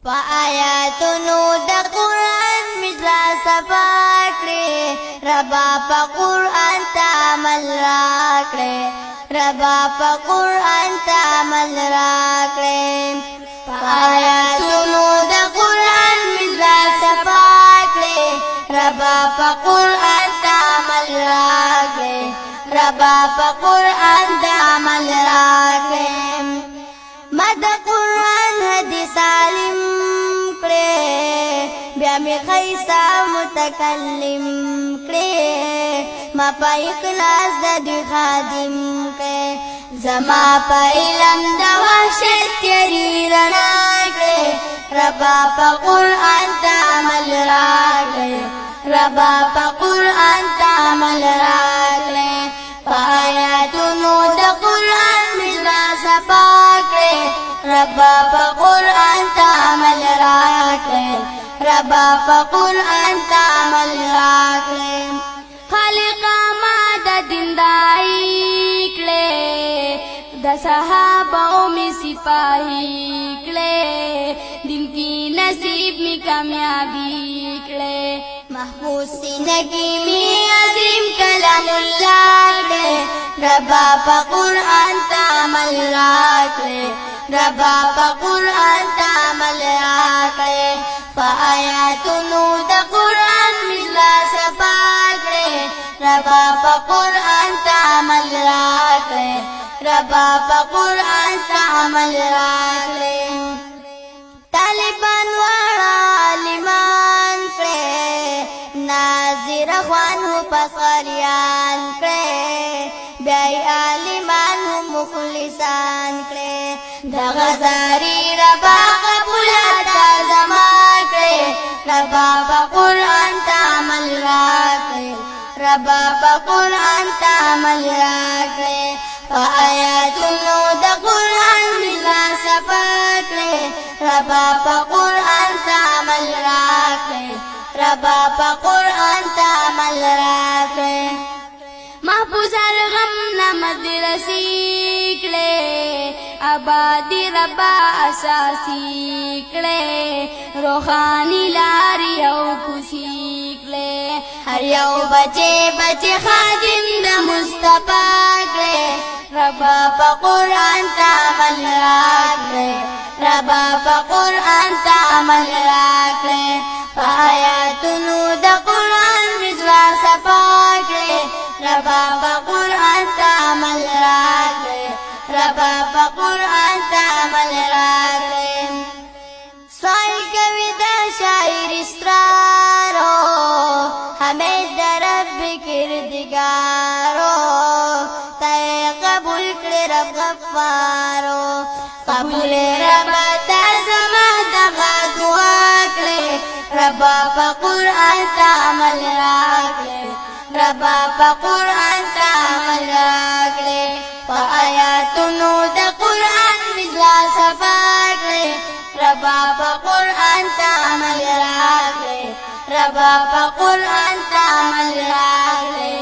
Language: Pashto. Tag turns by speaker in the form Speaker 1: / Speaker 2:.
Speaker 1: په آیاتونو د قرآن مثلا صفا کړې ربا په قرآن ته عمل راکړې ربا په قرآن ته عمل راکړې په آیاتونو د قرآن مثلا صفا کړې ربا په قرآن ته عمل راکړې ربا په قرآن ته عمل راکړې مد قرآن حدیث عالم کړې بیا می خیسا متکلم کړې ما په اخلاص د دې خادم کړې زما په علم د وحشت تیری رڼا کړې ربا په قرآن ته عمل راکړې ربا په قرآن ته عمل راکړې په آیاتونو د قرآن مثلا صفا کړې ربا په قرآن ته عمل راکړې ربا په قرآن ته عمل راکړې خالقا ما د دینداري کړې د صحابو می سپاهي کړې دین کی نصیب می کامیابی کړې محفوظ سینګي می عظیم کلام الله کړې ربا په قرآن ته عمل راکړې ربا په قرآن ته عمل راکړې په آیاتونو د قرآن مثلا صفا کړې ربا په قرآن ته عمل راکړې ربا په قرآن ته عمل راکړې طالبان واړه عالمان کړې ناظر خوان هو پسخریان کړې بیا عالمان هو مخلصان کړې د غزاری ربا قبول تا زما کړې ربا په قرآن ته عمل راکړې ربا په قرآن ته عمل راکړې په آیاتونو د قرآن مثلا صفا کړې ربا په قرآن ته عمل راکړې ربا په قرآن ته عمل راکړې محفوظ الغم نمد رسی کړې آبادی ربا اساسی کړې روحانی لاري او کوشي کړې هر یو بچي خادم د مصطفی کړې ربا په قرآن ته عمل راکړې ربا په قرآن ته عمل راکړې په آیاتونو د قرآن مثلا صفا کړې ربا په قرآن ته عمل راکړې ربا په قرآن ته عمل راکړې سوال کوي د شاعر اسرارو همې د رب کردګارو ته قبول کړې رب غفارو قبول رب ته زما دغه دعا کړې ربا په قرآن ته عمل راکړې ربا په قرآن ته عمل راکړې په آیاتونو د قرآن مثلا صفا کړې ربا په قرآن ته عمل راکړې ربا په قرآن ته عمل راکړې